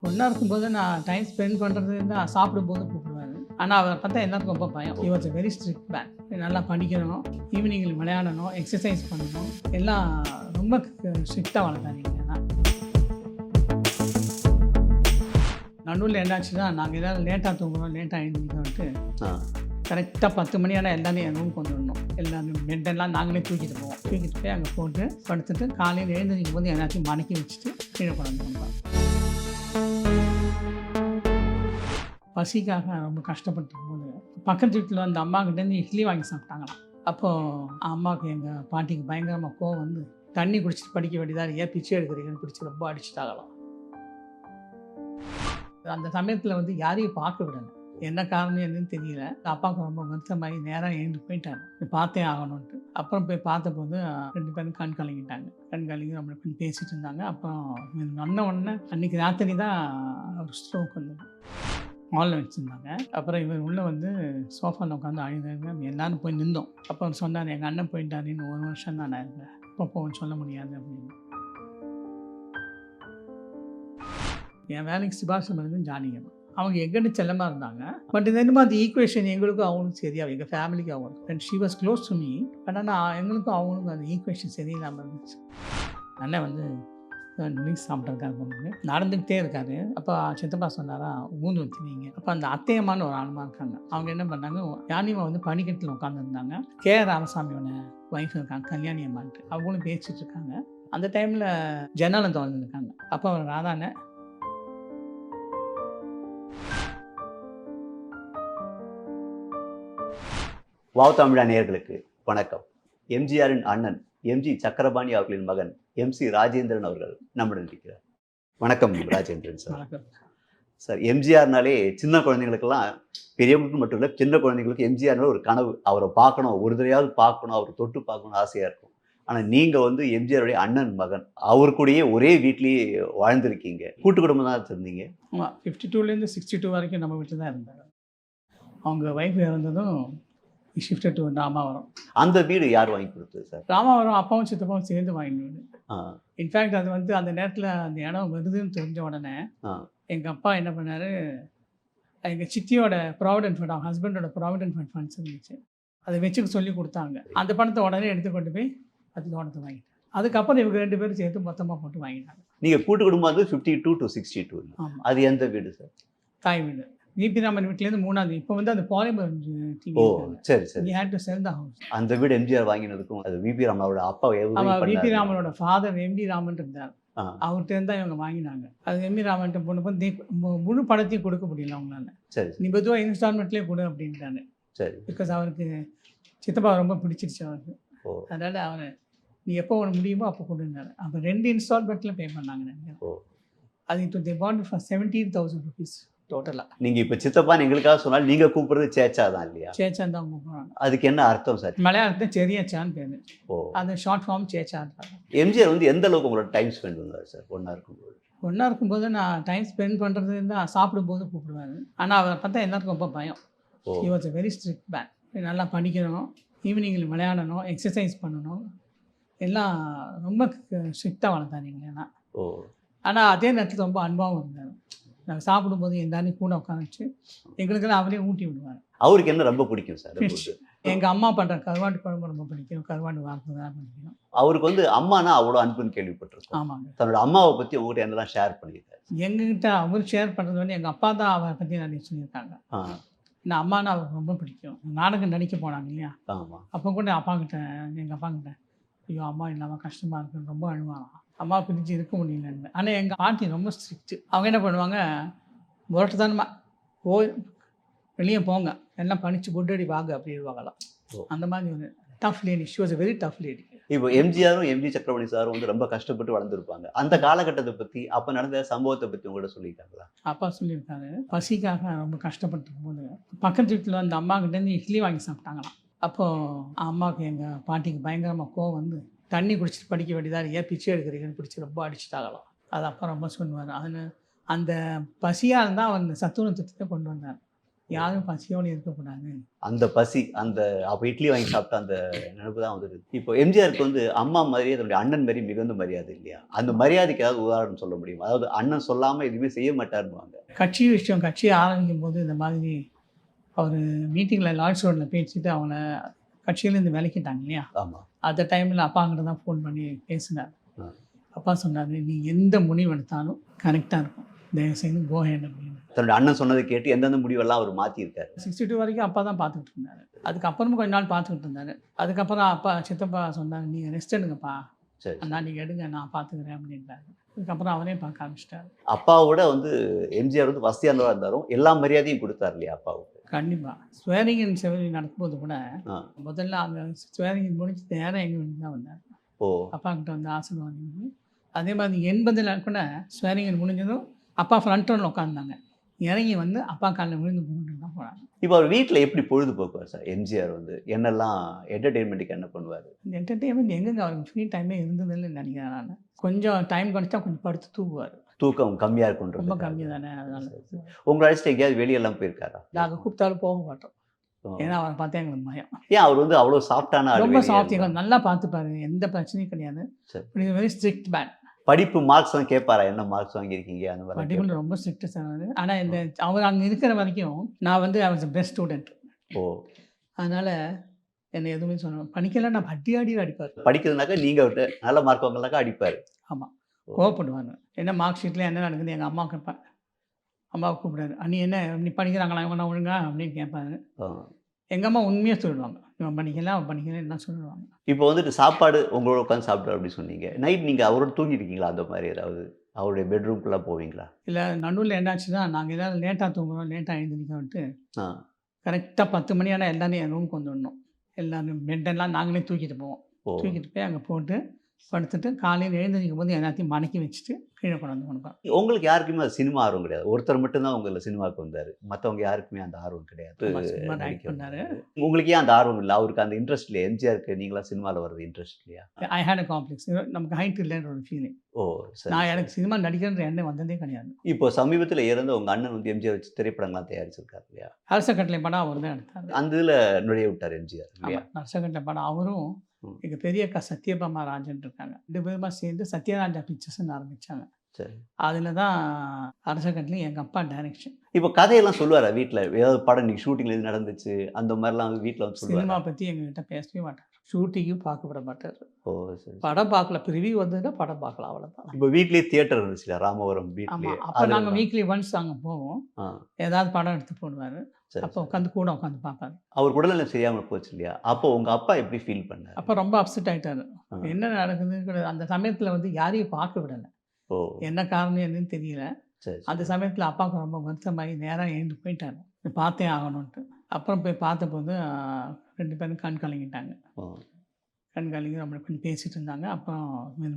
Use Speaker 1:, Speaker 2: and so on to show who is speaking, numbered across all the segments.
Speaker 1: ஒன்றா இருக்கும்போது நான் டைம் ஸ்பெண்ட் பண்ணுறது தான் சாப்பிடும்போது கூப்பிடுவாரு. ஆனால் அவரை பார்த்தா எல்லாருக்கும் ரொம்ப பயம். He was a very strict man. நல்லா படிக்கணும், ஈவினிங்கில் விளையாடணும், எக்ஸசைஸ் பண்ணணும், எல்லாம் ரொம்ப ஸ்ட்ரிக்டாக வளர்த்தாங்க. நடுவில் என்னாச்சுன்னா, நாங்கள் ஏதாவது லேட்டாக தூங்குறோம், லேட்டாக எழுந்திரிக்கோன்ட்டு கரெக்டாக 10 மணி ஆனால் எல்லாமே என் ரூம் கொண்டு வரணும். எல்லாமே பெட்டெல்லாம் நாங்களே தூக்கிட்டு போவோம். தூக்கிட்டு போய் அங்கே போட்டு படுத்துட்டு காலையில் எழுந்திரிக்கும் போது எல்லாத்தையும் மடக்கி வச்சுட்டு கீழே கொண்டு வந்தோம். பசிக்காக ரொம்ப கஷ்டப்பட்டிருக்கும் போது பக்கத்து வீட்டில் அந்த அம்மாக்கிட்டேருந்து இட்லி வாங்கி சாப்பிட்டாங்களாம். அப்போது அம்மாவுக்கு எங்கள் பாட்டிக்கு பயங்கரமாக கோவம் வந்து தண்ணி குடிச்சிட்டு படிக்க வேண்டியதாக ஏன் பிச்சை எடுக்கிறீங்கன்னு பிடிச்சி ரொம்ப அடிச்சுட்டாங்களாம். அந்த சமயத்தில் வந்து யாரையும் பார்க்க விடலை. என்ன காரணம் என்னன்னு தெரியல. அப்பாவுக்கு ரொம்ப வருத்தமாகி நேராக எழுந்து போயிட்டாங்க. பார்த்தே ஆகணுன்ட்டு. அப்புறம் போய் பார்த்தபோது 2 பேரும் கண் கலங்கிட்டாங்க. கண் கலங்கி நம்மளை கொஞ்சம் பேசிகிட்டு இருந்தாங்க. அப்புறம் வந்த உடனே அன்றைக்கி ராத்திரி தான் ஒரு ஸ்ட்ரோக் வந்தது. ஹாலில் வச்சுருந்தாங்க. அப்புறம் இவர் உள்ளே வந்து சோஃபாவில் உட்காந்து அழுதாங்க. எல்லாரும் போய் நின்றோம். அப்போ அவர் சொன்னார், எங்கள் அண்ணன் போயிட்டாருன்னு 1 வருஷம் தான் நான் இருந்தேன், இப்போ போன்னு சொல்ல முடியாது அப்படின்னு. என் வேலைக்கு சிபாரிசு வந்து ஜானிங்க. அவங்க எங்கிட்ட செல்லமாக இருந்தாங்க. பட் இது என்னமோ அந்த ஈக்குவேஷன் எங்களுக்கும் அவங்களுக்கும் சரியாக, எங்கள் ஃபேமிலிக்கு அவங்களுக்கும். And she was close to me. But ஆனால் எங்களுக்கும் அவங்களுக்கும் அந்த ஈக்குவேஷன் சரியில்லாமல் இருந்துச்சு. அண்ணன் வந்து மீன்ஸ் சாப்பிட்ருக்காரு பொண்ணு நடந்துக்கிட்டே இருக்காரு. அப்போ சித்தப்பா சொன்னாரா, ஊந்து வச்சுனீங்க. அப்போ அந்த அத்தையம்மான்னு ஒரு ஆளுமா இருக்காங்க. அவங்க என்ன பண்ணாங்க, யானிமா வந்து பனிக்கட்டில் உட்காந்துருந்தாங்க. கே ராமசாமியோட ஒய்ஃப் இருக்காங்க, கல்யாணி அம்மான்ட்டு. அவங்களும் பேசிகிட்டு இருக்காங்க. அந்த டைமில் ஜன்னலம் திறந்துருக்காங்க. அப்போ அவர் ராதான
Speaker 2: வாவ் தமிழா நேயர்களுக்கு வணக்கம். எம்ஜிஆரின் அண்ணன் எம்ஜி சக்கரபாணி அவர்களின் மகன் MC ராஜேந்திரன் அவர்கள் நம்முடன் இருக்கிறார். வணக்கம் ராஜேந்திரன் சார். சார், எம்ஜிஆர்னாலே சின்ன குழந்தைங்களுக்கெல்லாம், பெரியவங்களுக்கு மட்டும் இல்லை, சின்ன குழந்தைங்களுக்கு எம்ஜிஆர்னால ஒரு கனவு. அவரை பார்க்கணும், ஒரு தடவையாவது பார்க்கணும், அவரை தொட்டு பார்க்கணும்னு ஆசையாக இருக்கும். ஆனால் நீங்கள் வந்து எம்ஜிஆருடைய அண்ணன் மகன், அவர் கூடயே ஒரே வீட்லேயே வாழ்ந்திருக்கீங்க. கூட்டு குடும்பம் தான் இருந்தீங்க.
Speaker 1: ஆமாம், 52லேருந்து 62 வரைக்கும் நம்ம வீட்டில் தான் இருந்தாங்க. அவங்க ஒய்ஃப் இறந்ததும் ஷிஃப்டட் டு ராமாவரம்.
Speaker 2: அந்த வீடு யார் வாங்கி கொடுத்தது சார்?
Speaker 1: ராமாவரம் அப்பாவும் சித்தப்பாவும் சேர்ந்து வாங்கினது. இன்ஃபேக்ட் அது வந்து அந்த நேரத்தில் அந்த இடம் வருதுன்னு தெரிஞ்ச உடனே எங்கள் அப்பா என்ன பண்ணார், எங்கள் சித்தியோட ப்ராவிடென்ட் ஃபண்ட், அவங்க ஹஸ்பண்டோட ப்ராவிடென்ட் ஃபண்ட் ஃபண்ட்ஸ் இருந்துச்சு, அதை வச்சுக்க சொல்லி கொடுத்தாங்க. அந்த பணத்தை உடனே எடுத்து கொண்டு போய் அது லோனத்தை வாங்கிட்டேன். அதுக்கப்புறம் இவங்க 2 பேரும் சேர்த்து மொத்தமாக போட்டு வாங்கிட்டாங்க.
Speaker 2: நீங்கள் கூட்டு குடும்பம் வந்து 52 to 62.
Speaker 1: ஆமாம்.
Speaker 2: அது எந்த வீடு சார்?
Speaker 1: தாய் வீடு. விபி ராமன் வீட்டிலேருந்து 3வது. இப்போ வந்து அந்த பாலிமர் டிவி.
Speaker 2: ஓ, சரி சரி.
Speaker 1: We had to sell the house.
Speaker 2: அந்த வீடு எம்ஜிஆர் வாங்கினதுக்கும் அது விபி ராமனோட அப்பா
Speaker 1: விபி ராமனோட ஃபாதர் எம்டி ராமன் இருந்தார். அவர்கிட்ட இருந்தா இவங்க வாங்கினாங்க. அது எம்டி ராமன்ட்ட போனப்போ முழு பணத்தையும் கொடுக்க முடியல அவங்களால.
Speaker 2: சரி,
Speaker 1: நீ பொதுவாக இன்ஸ்டால்மெண்ட்லேயே கொடு அப்படின்ட்டாங்க.
Speaker 2: சரி.
Speaker 1: பிகாஸ் அவருக்கு சித்தப்பா ரொம்ப பிடிச்சிருச்சு அவருக்கு. அதனால அவரை நீ எப்போ உனக்கு முடியுமோ அப்போ கொடுன்னாரு. அப்போ 2 இன்ஸ்டால்மெண்ட்டில் பே பண்ணாங்க. அது இப்போ தே பாண்ட் ஃபார் 17,000 rupees டோட்டலாக.
Speaker 2: நீங்கள் இப்போ சித்தப்பான்னு எங்களுக்காக சொன்னால் நீங்கள் கூப்பிடுறது சேச்சா தான் இல்லையா?
Speaker 1: சேச்சான் தான் கூப்பிடுறாங்க.
Speaker 2: அதுக்கு என்ன அர்த்தம் சார்?
Speaker 1: மலையாளத்தில் செரியாச்சான்னு பேர். அந்த ஷார்ட் ஃபார்ம் சேச்சான்.
Speaker 2: எம்ஜிஆர் வந்து எந்த அளவுக்கு உங்களோட டைம் ஸ்பெண்ட் பண்ணுவார் சார் ஒன்றா இருக்கும்போது?
Speaker 1: ஒன்றா இருக்கும்போது நான் டைம் ஸ்பெண்ட் பண்ணுறது தான் சாப்பிடும்போது கூப்பிடுவாரு. ஆனால் அவரை பார்த்தா எல்லாருக்கும் ரொம்ப பயம். He was a very strict man. நல்லா படிக்கணும், ஈவினிங்கில் விளையாடணும், எக்ஸசைஸ் பண்ணணும், எல்லாம் ரொம்ப ஸ்ட்ரிக்டாக வளர்த்தாங்க. ஆனால் அதே நேரத்தில் ரொம்ப அன்பாகவும் இருந்தார். நாங்கள் சாப்பிடும்போது எல்லாரையும் கூட உட்காந்துச்சு எங்களுக்கெல்லாம் அவரே ஊட்டி விடுவார்.
Speaker 2: அவருக்கு என்ன ரொம்ப பிடிக்கும் சார்?
Speaker 1: எங்கள் அம்மா பண்ணுற கருவாட்டு குழம்பு ரொம்ப பிடிக்கும், கருவாட்டு வார்த்தை தான் பிடிக்கும்.
Speaker 2: அவருக்கு வந்து அம்மானா அவ்வளோ அன்புன்னு கேள்விப்பட்டிருக்கோம்.
Speaker 1: ஆமாங்க.
Speaker 2: தன்னோட அம்மாவை பற்றி உங்கள்கிட்ட என்னெல்லாம் ஷேர் பண்ணியிருக்காரு?
Speaker 1: எங்ககிட்ட அவர் ஷேர் பண்ணுறது வந்து எங்கள் அப்பா தான் அவரை பற்றி நிறைய சொல்லியிருக்காங்க. நான் அம்மானா அவருக்கு ரொம்ப பிடிக்கும். நாடகம் நடிக்க போனாங்க இல்லையா, அப்போ கூட அப்பா கிட்ட, எங்கள் அப்பா கிட்ட, ஐயோ அம்மா இல்லாமல் கஷ்டமாக இருக்குன்னு ரொம்ப அழுவாங்க. அம்மா பிரிஞ்சு இருக்க முடியலன்னு. ஆனால் எங்கள் பாட்டி ரொம்ப ஸ்ட்ரிக்ட்டு. அவங்க என்ன பண்ணுவாங்க, முரட்டுதானமா வெளியே போங்க, எல்லாம் பணிச்சு குட்டடி வாங்க அப்படின்வாங்களாம். அந்த மாதிரி ஒரு tough lady. She was a very tough lady.
Speaker 2: இப்போ எம்ஜிஆரும் எம்ஜி சக்கரபாணி சாரும் வந்து ரொம்ப கஷ்டப்பட்டு வளர்ந்துருப்பாங்க. அந்த காலகட்டத்தை பற்றி, அப்போ நடந்த சம்பவத்தை பற்றி உங்கள்கிட்ட சொல்லியிருக்காங்களா?
Speaker 1: அப்பா சொல்லியிருக்காரு, பசிக்காக ரொம்ப கஷ்டப்பட்டிருக்கும் போது பக்கத்து வீட்டில் அந்த அம்மாக்கிட்டேருந்து இட்லி வாங்கி சாப்பிட்டாங்களாம். அப்போது அம்மாவுக்கு எங்கள் பாட்டிக்கு பயங்கரமாக கோவம் வந்து தண்ணி குடிச்சிட்டு படிக்க வேண்டியதாக ஏன் பிச்சை எடுக்கிறீங்கன்னு பிடிச்சி ரொம்ப அடிச்சுட்டாங்களாம். அது அப்போ ரொம்ப சொல்லுவார். அதில் அந்த பசியாக இருந்தால் அவர் சத்துணவு திட்டத்தை கொண்டு வந்தார். யாரும் பசியோடு இருக்கக்கூடாது.
Speaker 2: அந்த பசி, அந்த அப்போ இட்லி வாங்கி சாப்பிட்ட அந்த நினைப்பு தான் வந்துடுது. இப்போ எம்ஜிஆருக்கு வந்து அம்மா மாதிரியே தன்னுடைய அண்ணன் மாரி மிகுந்த மரியாதை இல்லையா? அந்த மரியாதைக்கு ஏதாவது உதாரணம் சொல்ல முடியுமா? அதாவது அண்ணன் சொல்லாம எதுவுமே செய்ய மாட்டாருன்னுவாங்க.
Speaker 1: கட்சி விஷயம் கட்சி ஆரம்பிக்கும் போது இந்த மாதிரி அவர் மீட்டிங்கில் லார்ட்ஸ் ரோடில் பேசிட்டு அவங்கள கட்சியிலேருந்து விலக்கிட்டாங்க இல்லையா?
Speaker 2: ஆமா.
Speaker 1: அந்த டைமில் அப்பாங்கிட்ட தான் ஃபோன் பண்ணி பேசினார்.
Speaker 2: ஆ.
Speaker 1: அப்பா சொன்னார், நீ எந்த முடிவு எடுத்தாலும் கரெக்டாக இருக்கும், தயவுசெய்து கோ ஹெட் அப்படின்னு.
Speaker 2: தன்னுடைய அண்ணன் சொன்னதை கேட்டு எந்தெந்த முடிவெல்லாம் அவர் மாற்றியிருக்காரு.
Speaker 1: 62 வரைக்கும் அப்பா தான் பார்த்துக்கிட்டு இருந்தார். அதுக்கப்புறமும் கொஞ்ச நாள் பார்த்துக்கிட்டு இருந்தார். அதுக்கப்புறம் அப்பா சித்தப்பா சொன்னார், நீங்கள் ரெஸ்ட் எடுங்கப்பா,
Speaker 2: சரி.
Speaker 1: அண்ணா நீங்கள் எடுங்க, நான் பார்த்துக்கிறேன் அப்படின்றாரு. அதுக்கப்புறம் அவரே பார்க்க ஆரம்பிச்சிட்டாரு.
Speaker 2: அப்பாவோட வந்து எம்ஜிஆர் வந்து வசதியானவராக இருந்தாலும் எல்லா மரியாதையும் கொடுத்தார் இல்லையா அப்பாவுக்கு?
Speaker 1: கண்டிப்பாக. ஸ்வேரிங் இன் செவரி நடக்கும்போது கூட
Speaker 2: ஆ.
Speaker 1: முதல்ல அந்த ஸ்வேரிங் இன் முடிச்சு நேராக எங்கள் வீட்டுக்கு தான் வந்தார்.
Speaker 2: ஓ.
Speaker 1: அப்பா கிட்ட வந்து ஆசீர்வாதம். அதே மாதிரி 80ல் கூட ஸ்வேரிங் இன் முடிஞ்சதும் அப்பா ஃப்ரண்ட் ரோவில் உட்காந்தாங்க. இறங்கி வந்து அப்பா காலில் விழுந்து கும்பிட்டு தான் போனாங்க.
Speaker 2: இப்போ அவர் வீட்டில் எப்படி பொழுதுபோக்குவார் சார் எம்ஜிஆர் வந்து? என்னெல்லாம் என்டர்டெயின்மெண்ட்டுக்கு என்ன பண்ணுவார்?
Speaker 1: இந்த என்டர்டெயின்மெண்ட் எங்கெங்க அவருக்கு ஃப்ரீ டைமே இருந்ததில்லைன்னு நினைக்கிறேன் நான். கொஞ்சம் டைம் கிடைச்சா கொஞ்சம் படுத்து தூங்குவார்.
Speaker 2: தூக்கம் கம்மியாக இருக்குன்றது
Speaker 1: ரொம்ப கம்மி தானே, அதனால.
Speaker 2: உங்களை அழைச்சிட்டு எங்கேயாவது வெளியெல்லாம் போயிருக்காரா?
Speaker 1: நாங்கள் கூப்பிட்டாலும் போக மாட்டோம். ஏன்னா அவரை பார்த்தா எங்களுக்கு பயம்.
Speaker 2: ஏன் அவர் வந்து அவ்வளோ சாஃப்டான ஆளு?
Speaker 1: ரொம்ப சாஃப்ட், எங்களை நல்லா பார்த்துப்பாரு, எந்த பிரச்சனையும் கிடையாது.
Speaker 2: சரி.
Speaker 1: Very strict man.
Speaker 2: படிப்பு மார்க்ஸ் தான் கேட்பாரா? என்ன மார்க்ஸ் வாங்கியிருக்கீங்க அந்த மாதிரி?
Speaker 1: படிப்பில் ரொம்ப ஸ்ட்ரிக்ட் சார் அவர். ஆனால் இந்த அவர் அங்கே இருக்கிற வரைக்கும் நான் வந்து ஐ வாஸ் பெஸ்ட் ஸ்டூடெண்ட்.
Speaker 2: ஓ.
Speaker 1: அதனால் என்னை எதுவுமே சொன்னேன் படிக்கல, நான் அடி அடிப்பார்.
Speaker 2: படிக்கிறதுனாக்கா நீங்கள் அவர்கிட்ட நல்ல மார்க் வாங்கினாக்கா அடிப்பார்.
Speaker 1: ஆமாம், கோவப்படுவாங்க. என்ன மார்க் ஷீட்டில் என்ன நடக்குது எங்கள் அம்மா கேட்பேன். அம்மாவை கூப்பிடாரு, அண்ணி என்ன நீ படிக்கிறாங்களா இவங்க ஒழுங்கா அப்படின்னு கேட்பாரு. எங்கள் அம்மா உண்மையாக சொல்லுவாங்க, இவன் படிக்கல அவன் படிக்கல என்ன சொல்லுவாங்க.
Speaker 2: இப்போ வந்துட்டு சாப்பாடு உங்களோட உட்காந்து சாப்பிட்டு அப்படி சொன்னீங்க. நைட் நீங்கள் அவரோட தூங்கிருக்கீங்களா? அந்த மாதிரி ஏதாவது அவருடைய பெட்ரூம்குள்ளே போவீங்களா?
Speaker 1: இல்லை, நடுவில் என்னாச்சுன்னா நாங்கள் எல்லோரும் லேட்டாக தூங்குறோம், லேட்டாக எழுந்திரிக்கோன்ட்டு
Speaker 2: ஆ.
Speaker 1: கரெக்டாக 10 மணி ஆனால் எல்லாரும் என் ரூமுக்கு வந்துடணும். எல்லோரும் பெட்டெல்லாம் நாங்களே தூக்கிட்டு போவோம். தூக்கிட்டு போய் அங்கே போட்டு படுத்துட்டு காலையில் எழுந்திரிக்கும் போது எல்லாத்தையும் மடக்கி வச்சுட்டு கீழே கொண்டு கொடுப்பேன்.
Speaker 2: உங்களுக்கு யாருக்குமே அது சினிமா ஆர்வம் கிடையாது. ஒருத்தர் மட்டும்தான் உங்களை சினிமாவுக்கு வந்தார். மற்றவங்க யாருக்குமே அந்த ஆர்வம் கிடையாது.
Speaker 1: பண்ணாரு.
Speaker 2: உங்களுக்கு ஏன் அந்த ஆர்வம் இல்லை? அவருக்கு அந்த இன்ட்ரெஸ்ட் இல்லையா? எம்ஜிஆருக்கு நீங்களா சினிமாவில் வர்றது இன்ட்ரெஸ்ட் இல்லையா?
Speaker 1: ஐ ஹேட் அ காம்ப்ளெக்ஸ். நமக்கு ஹைட் இல்லைன்ற ஒரு ஃபீலிங்.
Speaker 2: ஓ சரி.
Speaker 1: நான் எனக்கு சினிமா நடிக்கிறன்ற எண்ணம் வந்ததே கிடையாது.
Speaker 2: இப்போ சமீபத்தில் இறந்த உங்கள் அண்ணன் வந்து எம்ஜிஆர் வச்சு திரைப்படங்கள்லாம் தயாரிச்சிருக்காரு இல்லையா?
Speaker 1: அரச கட்டளை படம் அவர் தான் எடுத்தார்.
Speaker 2: அந்த இதில் நுழைய விட்டார் எம்ஜிஆர் இல்லையா?
Speaker 1: அரச கட்டளை படம் அவரும் எங்கள் பெரிய அக்கா சத்யபாமா ராஜன் இருக்காங்க, 2 பேருமா சேர்ந்து சத்யராஜா பிக்சர்ஸ்ன்னு ஆரம்பித்தாங்க.
Speaker 2: சரி.
Speaker 1: அதில் தான் அரச கட்டளை எங்கள் அப்பா டைரக்ஷன்.
Speaker 2: இப்போ கதையெல்லாம் சொல்லுவாரா வீட்டில்? ஏதாவது படம் இன்னைக்கு ஷூட்டிங்கில் எது நடந்துச்சு அந்த மாதிரிலாம் வந்து வீட்டில் வந்து
Speaker 1: சினிமா
Speaker 2: சொல்லுவாங்க?
Speaker 1: பற்றி எங்ககிட்ட பேசவே மாட்டார். ஷூட்டிங்கும் பார்க்க விட மாட்டார்.
Speaker 2: ஓ சரி.
Speaker 1: படம் பார்க்கல, ப்ரிவியூ வந்ததுன்னா படம் பார்க்கலாம், அவ்வளோதான்.
Speaker 2: இப்போ வீட்லேயே தியேட்டர் இருந்துச்சுல ராமவரம் வீட்லேயே?
Speaker 1: ஆமாம், அப்போ நாங்கள் வீக்லி ஒன்ஸ் அங்கே போவோம். ஏதாவது படம் எடுத்து போடுவார். அப்போ உட்காந்து கூட உட்காந்து பார்ப்பாரு.
Speaker 2: அவர் உடல்நிலை சரியாமல் போச்சு இல்லையா? அப்போ உங்கள் அப்பா எப்படி ஃபீல் பண்ணார்?
Speaker 1: அப்போ ரொம்ப அப்செட் ஆகிட்டாரு. என்ன நடக்குதுன்னு அந்த சமயத்தில் வந்து யாரையும் பார்க்க விடலை.
Speaker 2: ஓ.
Speaker 1: என்ன காரணம் என்னன்னு தெரியல.
Speaker 2: சரி.
Speaker 1: அந்த சமயத்தில் அப்பாவுக்கு ரொம்ப வருத்தமாகி நேராக எழுந்து போயிட்டாரு, பார்த்தே ஆகணுன்ட்டு. அப்புறம் போய் பார்த்தபோது 2 பேரும் கண் கலங்கிட்டாங்க. கண் கலங்கி ரொம்ப கொஞ்சம் பேசிகிட்டு இருந்தாங்க. அப்புறம்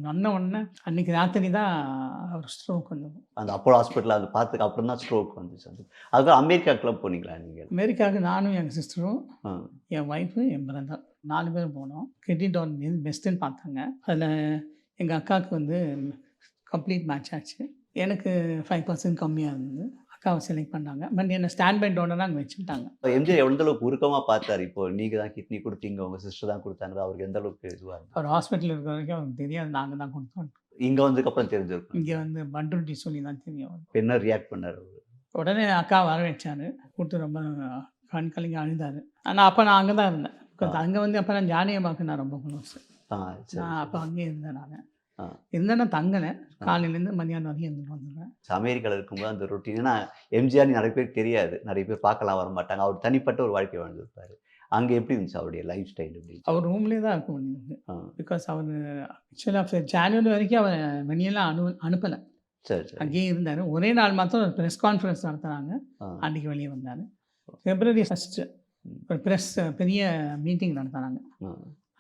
Speaker 1: வந்த உடனே அன்றைக்கி ராத்திரி தான் அவர் ஸ்ட்ரோக் வந்தது.
Speaker 2: அந்த அப்போலோ ஹாஸ்பிட்டலில் அது பார்த்ததுக்கு அப்புறம் தான் ஸ்ட்ரோக் வந்துச்சு. அதுக்கு அமெரிக்காவுக்குலாம் போனீங்களா நீங்கள்?
Speaker 1: அமெரிக்காவுக்கு நானும் எங்கள் சிஸ்டரும் என் ஒய்ஃபு என் பிரதர் 4 பேரும் போனோம். கிட்னி பெஸ்ட்டுன்னு பார்த்தாங்க. அதில் எங்கள் அக்காவுக்கு வந்து கம்ப்ளீட் மேட்ச் ஆச்சு. எனக்கு 5% கம்மியாக இருந்தது. அக்காவை செலக்ட் பண்ணாங்க. பட் என்னை ஸ்டாண்ட் பை டோனராக அங்கே வச்சுக்கிட்டாங்க.
Speaker 2: எம்ஜிஆர் எந்த அளவுக்கு உருக்கமாக பார்த்தார்? இப்போ நீங்கள் தான் கிட்னி கொடுத்தீங்க, உங்கள் சிஸ்டர் தான் கொடுத்தாங்க, அவருக்கு எந்த அளவுக்கு இதுவாக இருந்தது?
Speaker 1: அவர் ஹாஸ்பிட்டலில் இருக்கிற வரைக்கும் அவருக்கு தெரியாது, நாங்கள் தான் கொடுத்தோம்.
Speaker 2: இங்கே வந்ததுக்கப்புறம் தெரிஞ்சிருக்கும்.
Speaker 1: இங்கே வந்து பண்ருட்டி சொல்லி தான் தெரியும்.
Speaker 2: என்ன ரியாக்ட் பண்ணார் அவர்?
Speaker 1: உடனே அக்கா வர வச்சார். கூப்பிட்டு ரொம்ப கண் கலங்கி அழுதார். ஆனால் அப்போ நான் அங்கே தான் இருந்தேன். அங்கே வந்து அப்போ நான் ஜானகியம்மாவுக்கு நான் ரொம்ப க்ளோஸ். நான் அப்போ அங்கேயே இருந்தேன். நான் இருந்தேன்னா தங்கலை, காலையிலேருந்து மதியானம் வரைக்கும் இருந்துட்டு வந்துடுவேன்.
Speaker 2: அமெரிக்காவில் இருக்கும்போது அந்த ரொட்டீன், ஏன்னா எம்ஜிஆர் நிறைய பேர் தெரியாது, நிறைய பேர் பார்க்கலாம் வர மாட்டாங்க. அவர் தனிப்பட்ட ஒரு வாழ்க்கை வாழ்ந்துருப்பார். அங்கே எப்படி இருந்துச்சு அவருடைய லைஃப் ஸ்டைல்? எப்படி? அவர்
Speaker 1: ரூம்லேயே தான் இருக்க முடியுது. பிகாஸ் அவர் ஆக்சுவலாக ஜான்வரி வரைக்கும் அவர் வெளியெல்லாம் அனுப்பலை.
Speaker 2: சரி சரி.
Speaker 1: அங்கேயே இருந்தார். ஒரே நாள் மாத்திரம் ஒரு ப்ரெஸ் கான்ஃபரன்ஸ் நடத்துகிறாங்க, அன்றைக்கி வெளியே வந்தார். February 1 ஒரு ப்ரெஸ் பெரிய மீட்டிங் நடத்துகிறாங்க,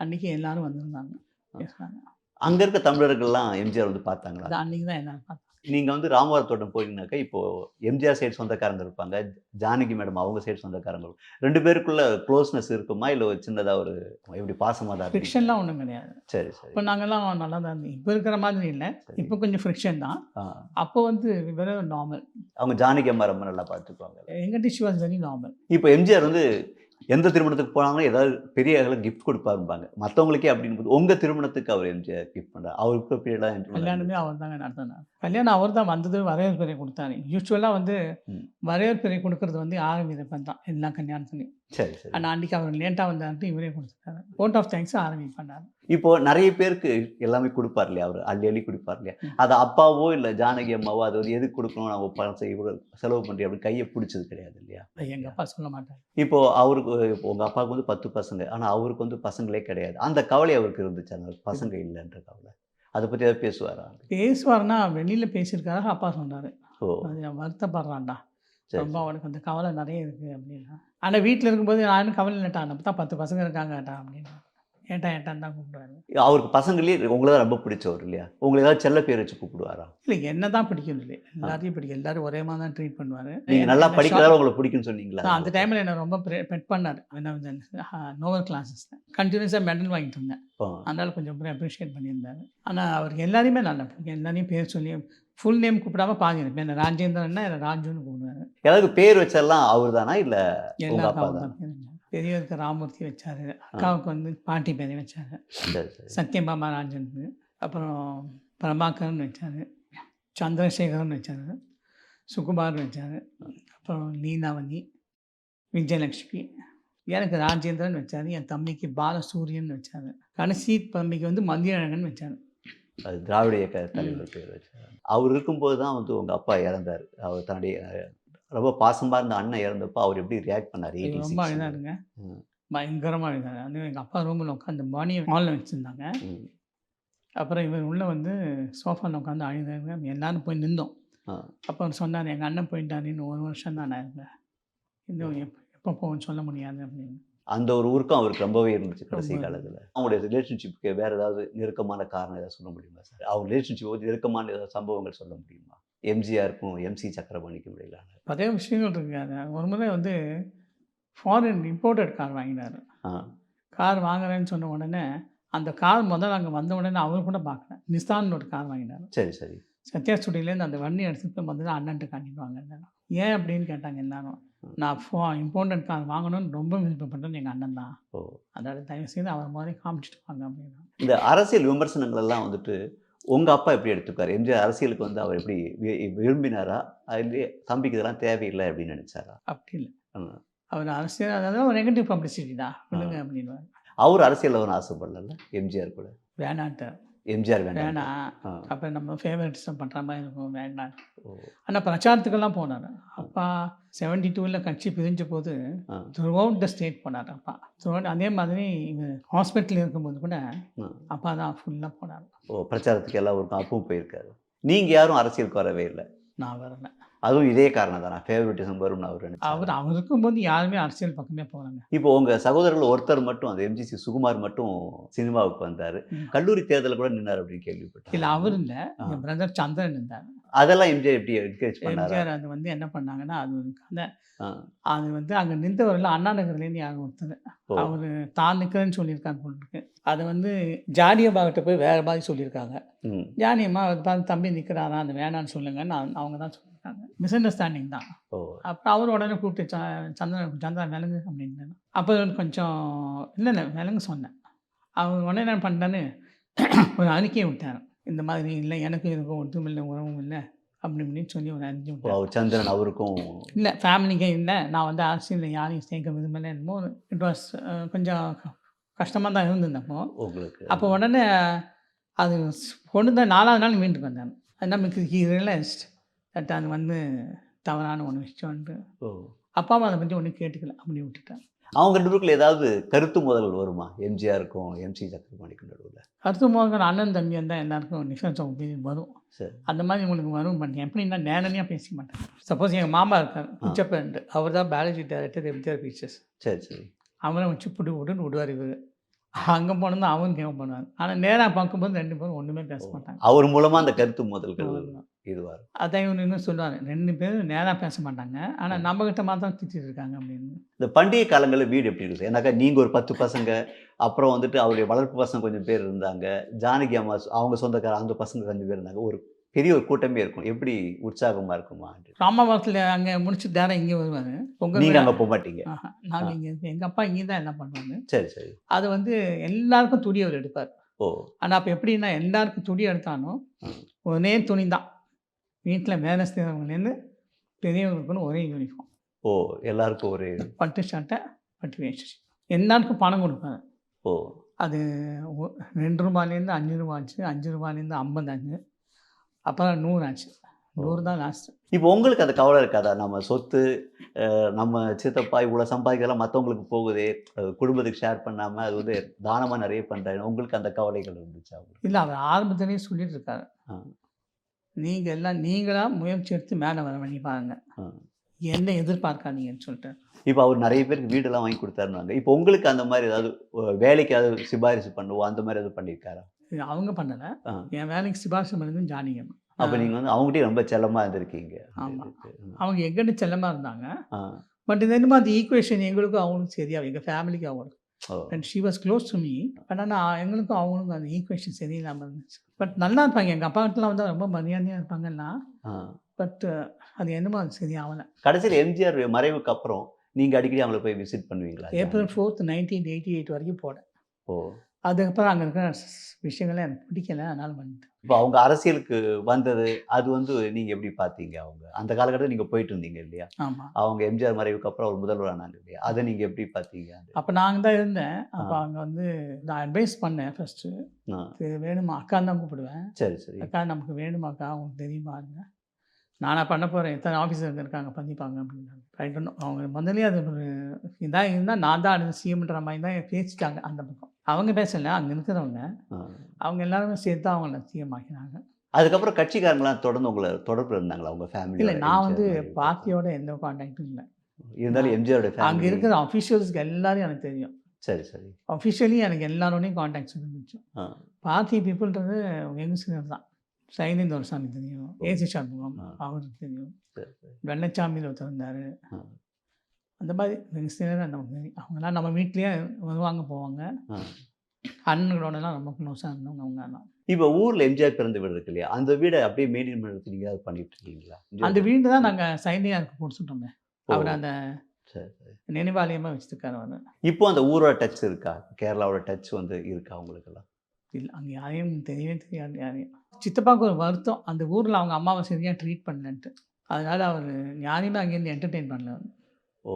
Speaker 1: அன்றைக்கி எல்லோரும் வந்திருந்தாங்க, பேசுகிறாங்க.
Speaker 2: அங்கே இருக்க தமிழர்கள்லாம் எம்ஜிஆர் வந்து பார்த்தாங்களா?
Speaker 1: அன்றைக்கி தான் எல்லாரும் பார்த்தாங்க.
Speaker 2: நீங்கள் வந்து ராமவரம் தோட்டம் போயிருந்தாக்கா, இப்போது எம்ஜிஆர் சைடு சொந்தக்காரங்க இருப்பாங்க, ஜானகி மேடம் அவங்க சைடு சொந்தக்காரங்க, 2 பேருக்குள்ள க்ளோஸ்னஸ் இருக்குமா? இல்லை ஒரு சின்னதாக ஒரு எப்படி பாசமாக தான்?
Speaker 1: ஃப்ரிக்ஷன்லாம் ஒன்றும் கிடையாது.
Speaker 2: சரி சரி.
Speaker 1: இப்போ நாங்கள்லாம் நல்லா தான் இருந்தோம். இப்போ இருக்கிற மாதிரி இல்லை, இப்போ கொஞ்சம் ஃப்ரிக்ஷன் தான். அப்போ வந்து வெறும் நார்மல்.
Speaker 2: அவங்க ஜானகி அம்மா ரொம்ப நல்லா பார்த்துக்குவாங்க.
Speaker 1: எங்கிட்ட ஷி வாஸ் வெரி நார்மல்.
Speaker 2: இப்போ எம்ஜிஆர் வந்து எந்த திருமணத்துக்கு போனாலும் ஏதாவது பெரிய அளவில் கிஃப்ட் கொடுப்பாருப்பாங்க. மற்றவங்களுக்கே அப்படின்னு உங்கள் திருமணத்துக்கு அவர் எம்ஜிஆர் கிஃப்ட் பண்ணுறாரு. அவருக்கு பீரியடாக
Speaker 1: கல்யாணமே அவர் தாங்க நடத்தினார். கல்யாணம் அவர் தான் வந்தது, வரவேற்புரை கொடுத்தாரு. யூஸ்வலாக வந்து வரவேற்புரை கொடுக்கறது வந்து ஆரம்பிப்பன் தான் எல்லா கல்யாணத்துலையும்.
Speaker 2: சரி சரி.
Speaker 1: ஆனால் அன்றைக்கி அவர் லேட்டாக வந்தார்ட்டு இவரே கொடுத்துட்டாரு. ஓட் ஆஃப் தேங்க்ஸ் பண்ணார்.
Speaker 2: இப்போ நிறைய பேருக்கு எல்லாமே கொடுப்பார் இல்லையா, அவர் அள்ளி அள்ளி கொடுப்பார் இல்லையா, அது அப்பாவோ இல்லை ஜானகி அம்மாவோ அது வந்து எதுக்கு கொடுக்கணும், நம்ம பணம் இவ்வளோ செலவு பண்ணுறேன் அப்படின்னு கையை பிடிச்சது கிடையாது இல்லையா?
Speaker 1: எங்கள் அப்பா சொல்ல மாட்டார்.
Speaker 2: இப்போ அவருக்கு உங்கள் அப்பாவுக்கு வந்து 10 பசங்க, ஆனால் அவருக்கு வந்து பசங்களே கிடையாது. அந்த கவலை அவருக்கு இருந்துச்சு, அந்த பசங்க இல்லைன்ற கவலை. அதை பற்றி ஏதாவது பேசுவாரா?
Speaker 1: பேசுவார்னா வெளியில் பேசியிருக்காரு, அப்பா சொன்னார்.
Speaker 2: ஓ,
Speaker 1: அது வருத்தப்படுறான்டா, ரொம்ப அவனுக்கு அந்த கவலை நிறைய இருக்குது அப்படின்னா. ஆனால் வீட்டில் இருக்கும்போது நானும் கவலை இல்லைட்டா, நம்ம தான் 10 பசங்க இருக்காங்கட்டா அப்படின்னா. ஏட்டான்னு தான் கூப்பிடுவாரு.
Speaker 2: அவருக்கு பசங்களே உங்களை தான் ரொம்ப பிடிச்சவர் இல்லையா? உங்களை ஏதாவது செல்ல பேர் வச்சு கூப்பிடுவாரா?
Speaker 1: இல்லை, என்ன தான் பிடிக்கும் இல்லை, எல்லாத்தையும் பிடிக்கும். எல்லாரும் ஒரே மாதிரி தான் ட்ரீட் பண்ணுவார்.
Speaker 2: நீங்கள் நல்லா படிக்கிறதால உங்களுக்கு பிடிக்குன்னு சொன்னீங்களா?
Speaker 1: அந்த டைமில் என்னை ரொம்ப பெட் பண்ணார். நோவல் கிளாஸஸ் கண்டினியூஸாக மெடல் வாங்கிட்டு இருந்தேன். அதனால் கொஞ்சம் அப்ரிஷியேட் பண்ணியிருந்தார். ஆனால் அவருக்கு எல்லாரையுமே நல்லா பிடிக்கும். எல்லாரையும் பேர் சொல்லி ஃபுல் நேம் கூப்பிடாம பாதி எனக்கு என்ன ராஜேந்திரன்னா என்ன ராஜுன்னு கூப்பிடுவார்.
Speaker 2: ஏதாவது பேர் வச்செல்லாம் அவர் தானா இல்லை உங்கள் அப்பா
Speaker 1: எல்லாருக்கும்
Speaker 2: தான்?
Speaker 1: பேர் பெரியவருக்கு ராமூர்த்தி வச்சார், அக்காவுக்கு வந்து பாட்டி பேரை வச்சார்,
Speaker 2: சரி சரி.
Speaker 1: சத்யபாமா ராஜன், அப்புறம் பிரபாகரன் வச்சார், சந்திரசேகரன் வச்சார், சுகுமார் வச்சார், அப்புறம் லீலாவதி, விஜயலட்சுமி, எனக்கு ராஜேந்திரன் வச்சார், என் தம்பிக்கு பாலசூரியன் வச்சார், கடைசி தம்பிக்கு வந்து மதியழகன் வச்சார்.
Speaker 2: அது திராவிட இயக்க தலைவர் பேர் வச்சார். அவர் இருக்கும்போது தான் வந்து உங்கள் அப்பா இறந்தார். அவர் தன்னுடைய ரொம்ப பாசமாக இருந்த அண்ணன் இறந்தப்போ அவர் எப்படி ரியாக்ட் பண்ணார்?
Speaker 1: ரொம்ப அழுதாருங்க, பயங்கரமாக அழுதாரு. அது எங்கள் அப்பா ரூமில் உட்காந்து பாடி ஹாலில் வச்சுருந்தாங்க. அப்புறம் இவர் உள்ளே வந்து சோஃபாவில் உட்காந்து அழுதாருங்க. எல்லாரும் போய் நின்றோம். அப்போ அவர் சொன்னார், எங்கள் அண்ணன் போயிட்டாரு, இன்னும் 1 வருஷம் தான் நான் இருந்தேன், இன்னும் எப்போ போகணும்னு சொல்ல முடியாது அப்படின்னு. அந்த
Speaker 2: ஒரு ஊருக்கும் அவருக்கு ரொம்பவே இருந்துச்சு கடைசி காலத்தில். அவங்களுடைய ரிலேஷன்ஷிப்புக்கு வேறு ஏதாவது நெருக்கமான காரணம் ஏதாவது சொல்ல முடியுமா சார்? அவங்க ரிலேஷன்ஷிப் வந்து நெருக்கமான ஏதாவது சம்பவங்கள் சொல்ல முடியுமா? எம்ஜிஆருக்கும் எம்சி சக்கரபாணிக்கும் இடையிலான
Speaker 1: நிறைய விஷயங்கள் இருக்குது. ஒரு முறை வந்து ஃபாரின் இம்போர்ட்டட் கார் வாங்கினார். கார் வாங்குறேன்னு சொன்ன உடனே அந்த கார் முதல்ல அங்கே வந்த உடனே அவர் கூட பார்க்கல, நிசான் ஒரு கார் வாங்கினார்.
Speaker 2: சரி சரி.
Speaker 1: சத்யா ஸ்டுடியோலேருந்து அந்த வண்டி எடுத்துகிட்டு முதல்ல அண்ணன்ட்டு காட்டிட்டு வாங்க. ஏன் அப்படின்னு கேட்டாங்க எல்லாரும். நான் இம்போர்ட்டட் கார் வாங்கணும்னு ரொம்ப விருப்பப்பட்டேன்னு எங்கள் அண்ணன் தான். அதோட தயவுசெய்து அவர் மாதிரி காமிச்சிட்டு வாங்க அப்படின்னா.
Speaker 2: இந்த அரசியல் விமர்சனங்கள் எல்லாம் வந்துட்டு உங்கள் அப்பா எப்படி எடுத்துக்கார்? எம்ஜிஆர் அரசியலுக்கு வந்து அவர் எப்படி விரும்பினாரா, இல்லையே தம்பிக்கு இதெல்லாம் தேவையில்லை அப்படின்னு நினச்சாரா?
Speaker 1: அப்படி இல்லை, அவர் அரசியல் அதாவது ஒரு நெகட்டிவ் பப்ளிசிட்டி தான் விடுங்க அப்படின்னு.
Speaker 2: அவர் அரசியலில் ஒன்றும் ஆசைப்படல எம்ஜிஆர் கூட?
Speaker 1: வேணான்ட்டார்.
Speaker 2: எம்ஜிஆர்
Speaker 1: வேணாம், அப்புறம் நம்ம ஃபேவரட்டிசம் பண்ணுற மாதிரி இருக்கும், வேண்டாம். ஆனால் பிரச்சாரத்துக்கெல்லாம் போனார். அப்பா 72 கட்சி பிரிஞ்ச போது த்ரூ அவுட் த ஸ்டேட் போனார் அப்பா. அதே மாதிரி இவர் ஹாஸ்பிட்டல் இருக்கும்போது கூட அப்பா தான் ஃபுல்லாக போனார்.
Speaker 2: பிரச்சாரத்துக்கு எல்லாம் ஒரு அப்பவும் போயிருக்காரு. நீங்கள் யாரும் அரசியலுக்கு வரவே இல்லை?
Speaker 1: நான் வரல.
Speaker 2: அதுவும் இதே காரணம் தான், ஃபேவரட்டிசம் வரும்னு அவர்
Speaker 1: இருக்கும்போது யாருமே அரசியல் பக்கமே போகிறாங்க.
Speaker 2: இப்போ உங்கள் சகோதரர்கள் ஒருத்தர் மட்டும், அந்த எம்ஜிசி சுகுமார் மட்டும் சினிமாவுக்கு வந்தார். கல்லூரி தேர்தலில் கூட நின்னார் அப்படின்னு கேள்விப்பட்டேன்.
Speaker 1: இல்லை, அவர் இல்லை, என் பிரதர் சந்திரன் இருந்தார்.
Speaker 2: அதெல்லாம் எம்ஜிஆர் எப்படி என்கரேஜ் பண்ணார்?
Speaker 1: எம்ஜிஆர் அது வந்து என்ன பண்ணாங்கன்னா, அது ஒரு கதை. அது வந்து அங்கே நின்றவரில் அண்ணா நகர்லேருந்து யாரும் ஒருத்தர் அவர் தான் நிற்கிறேன்னு சொல்லியிருக்காங்க போல் இருக்கு. அதை வந்து ஜானியம்மாகிட்ட போய் வேறு மாதிரி சொல்லியிருக்காங்க. ஜானியம்மா அதை பார்த்து தம்பி நிற்கிறாரா, அந்த வேணான்னு சொல்லுங்கன்னு அவங்க தான் சொல்லியிருக்காங்க. மிஸ் அண்டர்ஸ்டாண்டிங் தான். அப்புறம் அவர் உடனே கூப்பிட்டு சந்திரன் விலங்கு அப்படின்னு. அப்போ கொஞ்சம் இல்லை விலங்கு சொன்னேன். அவர் உடனே என்ன பண்ணிட்டான்னு ஒரு அறிக்கையை விட்டார். இந்த மாதிரி இல்லை, எனக்கு இருக்கும் ஒன்றும் இல்லை, உறவும் இல்லை அப்படி இப்படின்னு சொல்லி ஒரு அறிஞ்சு விட்டார்.
Speaker 2: சந்திரன் அவருக்கும் இல்லை,
Speaker 1: ஃபேமிலிக்கே இல்லை, நான் வந்து அரசியலில் யாரையும் சேர்க்க விரும்பலை. என்னமோ இட் வாஸ் கொஞ்சம் கஷ்டமாக தான் இருந்திருந்தப்போ உங்களுக்கு. அப்போ உடனே அது கொண்டு தான் 4வது நாள் வீட்டுக்கு வந்தாங்க. அது நமக்கு ரியலைஸ்ட் தட் அது வந்து தவறான ஒன்று விஷயம்ன்ட்டு. அப்பா அம்மா அதை பற்றி ஒன்றும் கேட்டுக்கல, அப்படி விட்டுட்டேன்.
Speaker 2: அவங்க 2 பேருக்குள்ள ஏதாவது கருத்து மோதல்கள் வருமா எம்ஜிஆருக்கும் எம்சி சக்கரபாணிக்கும் நடுவில்?
Speaker 1: கருத்து மோதல் அண்ணன் தம்பி இருந்தால் எல்லாருக்கும் டிஃப்ரென்ஸ் ஆஃப் ஒப்பீனியன் வரும். சரி, அந்த மாதிரி உங்களுக்கு வரும். பண்ணி எப்படின்னா நேரடியாக பேசிக்க மாட்டேன். சப்போஸ் எங்கள் மாமா இருக்கார் பிச்சப்பேன்ட்டு, அவர் தான் பயாலஜி டைரக்டர் எம்ஜிஆர் பிக்சர்ஸ்.
Speaker 2: சரி சரி.
Speaker 1: அவரை வச்சு விட்டுன்னு விடுவார். இவர் அங்கே போனது அவன் கேட்க பண்ணுவார். ஆனால் நேராக பார்க்கும்போது 2 பேரும் ஒன்றுமே பேச மாட்டாங்க.
Speaker 2: அவர் மூலமாக அந்த கருத்து மோதல்கள் இதுவார்.
Speaker 1: அதான் இவனு இன்னும் சொல்லுவார், 2 பேரும் நேராக பேச மாட்டாங்க, ஆனால் நம்மகிட்ட மாத்திரம் திட்டிட்டு இருக்காங்க அப்படின்னு.
Speaker 2: இந்த பண்டிகை காலங்களில் வீடு எப்படி இருக்குது? ஏன்னாக்கா நீங்கள் ஒரு 10 பசங்க, அப்புறம் வந்துட்டு அவருடைய வளர்ப்பு பசங்க கொஞ்சம் பேர் இருந்தாங்க, ஜானகி அம்மா அவங்க சொந்தக்கார அந்த பசங்க கொஞ்சம் பேர் இருந்தாங்க, ஒரு பெரிய ஒரு கூட்டமே இருக்கும். எப்படி உற்சாகமா இருக்குமா?
Speaker 1: ராமாவரத்தில் அங்கே முடிச்சுட்டு நேரம் இங்கே வருவார்.
Speaker 2: நீங்க அங்க போக மாட்டீங்க.
Speaker 1: நாங்கள் இங்கே எங்கள் அப்பா இங்கே தான் எல்லாம் பண்ணுவாங்க.
Speaker 2: சரி, சரி.
Speaker 1: அது வந்து எல்லாருக்கும் துணி அவர் எடுப்பார்.
Speaker 2: ஓ!
Speaker 1: ஆனால் அப்போ எப்படின்னா எல்லாருக்கும் துணி எடுத்தாலும் ஒரே துணி தான். வீட்டில் வேலை செய்கிறவங்கலேருந்து பெரியவங்களுக்குன்னு ஒரே யூனிஃபார்ம்.
Speaker 2: ஓ! எல்லாருக்கும் ஒரு
Speaker 1: பட்டு சட்டை, பட்டு வேஷ்டி. எல்லாருக்கும் பணம் கொடுப்பாரு.
Speaker 2: ஓ!
Speaker 1: அது ₹2லேருந்து ₹5 ஆச்சு. ₹5லேருந்து 50 ஆச்சு. அப்புறம் 100 ஆச்சு. 100 தான் லாஸ்ட்டு.
Speaker 2: இப்போ உங்களுக்கு அந்த கவலை இருக்காதா? நம்ம சொத்து நம்ம சித்தப்பா இவ்வளோ சம்பாதிக்கிறதெல்லாம் மற்றவங்களுக்கு போகுதே, குடும்பத்துக்கு ஷேர் பண்ணாமல் அது வந்து தானமாக நிறைய பண்ணுறாங்க. உங்களுக்கு அந்த கவலைகள் இருந்துச்சா?
Speaker 1: இல்லை, அவர் ஆரம்பத்திலேயே சொல்லிட்டு இருக்காரு.
Speaker 2: ஆ.
Speaker 1: நீங்கள் எல்லாம் நீங்களா முயற்சி எடுத்து மேலே வர வழி பாருங்க.
Speaker 2: ஆ.
Speaker 1: என்ன எதிர்பார்க்காதீங்கன்னு சொல்லிட்டு.
Speaker 2: இப்போ அவர் நிறைய பேருக்கு வீடெல்லாம் வாங்கி கொடுத்தாருன்னாங்க. இப்போ உங்களுக்கு அந்த மாதிரி ஏதாவது வேலைக்கு ஏதாவது சிபாரிசு பண்ணுவோம் அந்த மாதிரி ஏதாவது பண்ணியிருக்காரா?
Speaker 1: இது அவங்க பண்ணலை.
Speaker 2: ஆ.
Speaker 1: என் வேலைக்கு சிபாரிசு பண்ணது ஜானகியம்மா.
Speaker 2: அப்போ நீங்கள் வந்து அவங்ககிட்டயும் ரொம்ப செல்லமாக இருந்திருக்கீங்க.
Speaker 1: ஆமாம். அவங்க எங்கிட்ட செல்லமாக இருந்தாங்க.
Speaker 2: ஆ.
Speaker 1: பட் இது என்னமோ அந்த ஈக்குவேஷன் எங்களுக்கும் அவங்களுக்கும் சரியாக எங்கள் ஃபேமிலிக்கு அவங்களுக்கு.
Speaker 2: Oh!
Speaker 1: And she was close to me. But ஆனால் எங்களுக்கும் அவங்களுக்கும் அந்த ஈக்குவேஷன் சரியில்லாமல் இருந்துச்சு. பட் நல்லா இருப்பாங்க. எங்கள் அப்பா கிட்டலாம் வந்து ரொம்ப மரியாதையாக இருப்பாங்கன்னா.
Speaker 2: ஆ.
Speaker 1: பட் அது என்னமோ அது சரியாகலை.
Speaker 2: கடைசியில் எம்ஜிஆர் மறைவுக்கு அப்புறம் நீங்கள் அடிக்கடி அவங்கள போய் விசிட் பண்ணுவீங்களா?
Speaker 1: April 4th, 1988 வரைக்கும் போனேன்.
Speaker 2: ஓ!
Speaker 1: அதுக்கப்புறம் அங்கே இருக்கிற விஷயங்கள்லாம் எனக்கு பிடிக்கல. அதனால் வந்துட்டேன்.
Speaker 2: இப்போ அவங்க அரசியலுக்கு வந்தது, அது வந்து நீங்க எப்படி பார்த்தீங்க அவங்க? அந்த காலகட்டத்தில நீங்க போயிட்டு இருந்தீங்க இல்லையா?
Speaker 1: ஆமாம்.
Speaker 2: அவங்க எம்ஜிஆர் மறைவுக்கு அப்புறம் அவர் முதல்வர் ஆனாங்க இல்லையா? அத நீங்க எப்படி பார்த்தீங்க?
Speaker 1: அப்போ நான் அங்கே தான் இருந்தேன். அப்போ அங்கே வந்து நான் அட்வைஸ் பண்ணேன் ஃபஸ்ட்டு.
Speaker 2: ஆ.
Speaker 1: வேணுமா அக்கான்னு தான் கூப்பிடுவேன்.
Speaker 2: சரி, சரி.
Speaker 1: அக்கா நமக்கு வேணுமாக்கா, உங்களுக்கு தெரியுமாங்க. நானா பண்ண போகிறேன், எத்தனை ஆஃபீஸர் இருக்காங்க பண்ணிப்பாங்க அப்படின்னாங்க. ரைட். அவங்க முதலே அது ஒரு இதாக இருந்தால் நான் தான் அடுத்த சிஎம்ன்ற மாதிரி தான் பேசிட்டாங்க அந்த பக்கம். அவங்க பேசலை, அங்கே இருக்கிறவங்க. அவங்க எல்லாருமே சேர்த்து அவங்கள சிஎம் ஆக்கினாங்க.
Speaker 2: அதுக்கப்புறம் கட்சிக்காரங்களாம் தொடர்ந்து உங்களை தொடர்பில் இருந்தாங்களா உங்க ஃபேமிலி?
Speaker 1: இல்லை, நான் வந்து பார்ட்டியோட எந்த கான்டாக்டும் இல்லை.
Speaker 2: இருந்தாலும் எம்ஜிஆரோட
Speaker 1: அங்கே
Speaker 2: ஃபேமிலி
Speaker 1: இருக்கிற அஃபிஷியல்ஸ்க்கு எல்லாரையும் எனக்கு தெரியும்.
Speaker 2: சரி, சரி.
Speaker 1: அஃபிஷியலி எனக்கு எல்லாரோடையும் கான்டாக்ட்ஸ் இருந்துச்சு.
Speaker 2: ஆ.
Speaker 1: பார்ட்டி பீப்புள்ன்றது யங்ஸ்டர் தான். சைலேந்திர ஒரு சாமி தெரியும், ஏசி சண்முகம் அவருக்கு தெரியும்,
Speaker 2: சரி, சரி.
Speaker 1: வெள்ளச்சாமியில் ஒருத்தர் இருந்தார்.
Speaker 2: ஆ.
Speaker 1: அந்த மாதிரி யங்ஸ்டர் நமக்கு தெரியும். அவங்கெல்லாம் நம்ம வீட்லேயே வருவாங்க போவாங்க.
Speaker 2: ஆ.
Speaker 1: அண்ணங்களோடலாம் ரொம்ப க்ளோஸாக இருந்தவங்க அவங்க எல்லாம்.
Speaker 2: இப்போ ஊர்ல எம்ஜிஆர் பிறந்த வீடு இருக்கு இல்லையா? அந்த வீடை அப்படியே மெயின்டைன் பண்ணுறதுக்கு நீங்க ஏதாவது பண்ணிட்டு இருக்கீங்களா?
Speaker 1: அந்த வீடு தான் நாங்கள் சைனியாருக்கு கொடுத்துட்டோமே. அவர் அந்த
Speaker 2: சரி, சரி.
Speaker 1: நினைவாலயமாக வச்சுருக்காரு அவர்.
Speaker 2: இப்போ அந்த ஊரோட டச் இருக்கா? கேரளாவோட டச் வந்து இருக்கா உங்களுக்கெல்லாம்?
Speaker 1: இல்லை, அங்கே யாரையும் தெரியவே தெரியாது யாரையும். சித்தப்பாவுக்கு ஒரு வருத்தம், அந்த ஊரில் அவங்க அம்மாவை சரியாக ட்ரீட் பண்ணலன்ட்டு. அதனால் அவர் யாரையுமே அங்கேருந்து என்டர்டெயின் பண்ணல.
Speaker 2: ஓ!